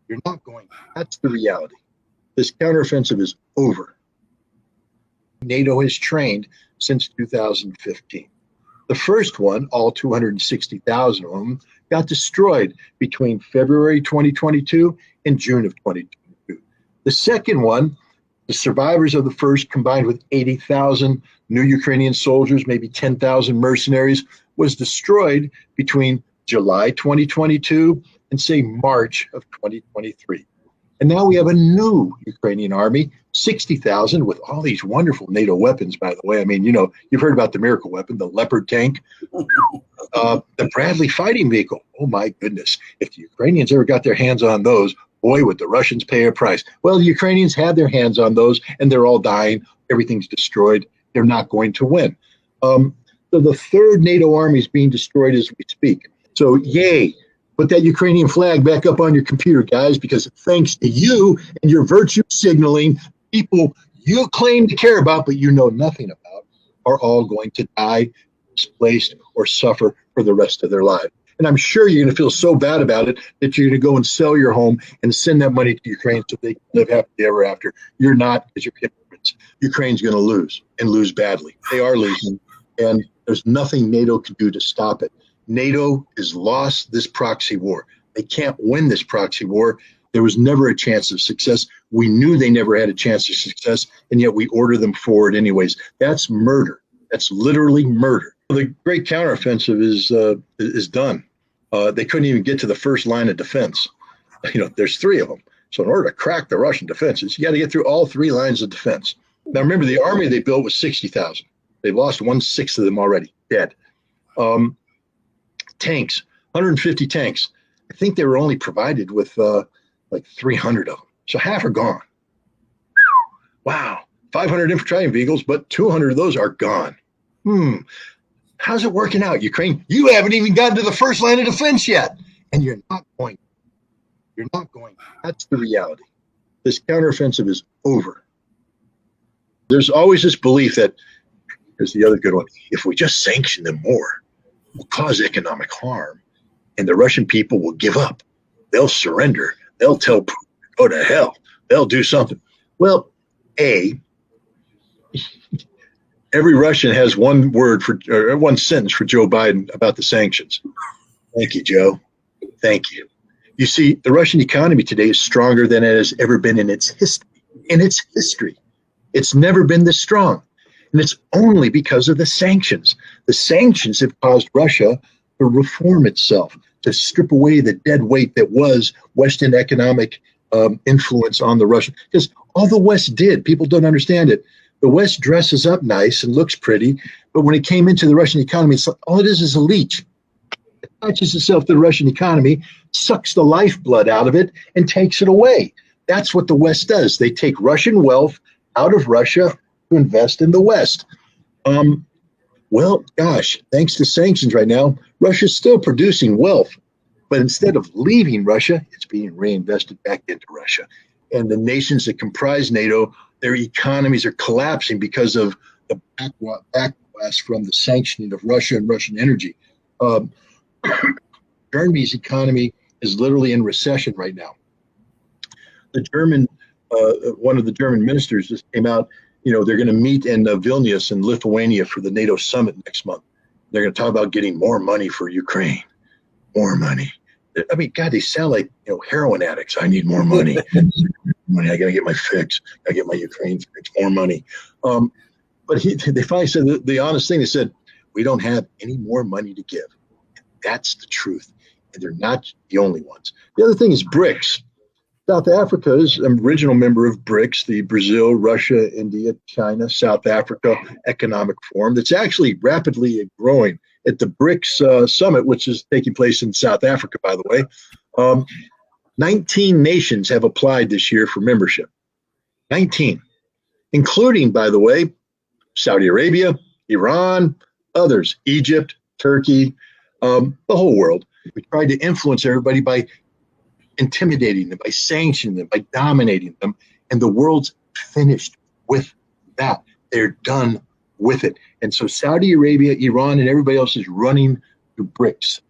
You're not going. That's the reality. This counteroffensive is over. NATO has trained since 2015. The first one, all 260,000 of them, got destroyed between February 2022 and June of 2022. The second one, the survivors of the first, combined with 80,000 new Ukrainian soldiers, maybe 10,000 mercenaries, was destroyed between July 2022 and, say, March of 2023. And now we have a new Ukrainian army, 60,000, with all these wonderful NATO weapons, by the way. I mean, you've heard about the miracle weapon, the Leopard tank, the Bradley fighting vehicle. Oh, my goodness. If the Ukrainians ever got their hands on those, boy, would the Russians pay a price. Well, the Ukrainians had their hands on those, and they're all dying. Everything's destroyed. They're not going to win. So the third NATO army is being destroyed as we speak. So, yay. Put that Ukrainian flag back up on your computer, guys, because thanks to you and your virtue signaling, people you claim to care about but you know nothing about are all going to die, displaced, or suffer for the rest of their lives. And I'm sure you're going to feel so bad about it that you're going to go and sell your home and send that money to Ukraine so they can live happily ever after. You're not, because you're hypocrites. Ukraine's going to lose, and lose badly. They are losing, and there's nothing NATO can do to stop it. NATO has lost this proxy war. They can't win this proxy war. There was never a chance of success. We knew they never had a chance of success, and yet we order them forward anyways. That's murder. That's literally murder. The great counteroffensive is done. They couldn't even get to the first line of defense. There's three of them. So in order to crack the Russian defenses, you got to get through all three lines of defense. Now remember, the army they built was 60,000. They've lost 1/6 of them already, dead. Tanks, 150 tanks. I think they were only provided with like 300 of them. So half are gone. Wow. 500 infantry vehicles, but 200 of those are gone. How's it working out, Ukraine? You haven't even gotten to the first line of defense yet. And you're not going. You're not going. That's the reality. This counteroffensive is over. There's always this belief that, here's the other good one, if we just sanction them more, will cause economic harm, and the Russian people will give up. They'll surrender. They'll tell Putin to go to hell. They'll do something. Well, every Russian has one sentence for Joe Biden about the sanctions. Thank you, Joe. Thank you. You see, the Russian economy today is stronger than it has ever been in its history. In its history, it's never been this strong. And it's only because of the sanctions. The sanctions have caused Russia to reform itself, to strip away the dead weight that was Western economic influence on the Russian. Because all the West did, people don't understand it. The West dresses up nice and looks pretty, but when it came into the Russian economy, it's like, all it is a leech. It attaches itself to the Russian economy, sucks the lifeblood out of it, and takes it away. That's what the West does. They take Russian wealth out of Russia to invest in the West. Well, gosh, thanks to sanctions right now, Russia's still producing wealth. But instead of leaving Russia, it's being reinvested back into Russia. And the nations that comprise NATO, their economies are collapsing because of the backlash from the sanctioning of Russia and Russian energy. Germany's economy is literally in recession right now. One of the German ministers just came out. They're going to meet in Vilnius in Lithuania for the NATO summit next month. They're going to talk about getting more money for Ukraine. More money. I mean, God, they sound like heroin addicts. I need more money. Money. I got to get my fix. I got to get my Ukraine fix. More money. But they finally said the honest thing. They said, we don't have any more money to give. And that's the truth. And they're not the only ones. The other thing is BRICS. South Africa is an original member of BRICS, the Brazil, Russia, India, China, South Africa Economic Forum, that's actually rapidly growing. At the BRICS summit, which is taking place in South Africa, by the way, 19 nations have applied this year for membership. 19, including, by the way, Saudi Arabia, Iran, others, Egypt, Turkey, the whole world. We tried to influence everybody by intimidating them, by sanctioning them, by dominating them, and the world's finished with that. They're done with it. And so Saudi Arabia, Iran, and everybody else is running to BRICS.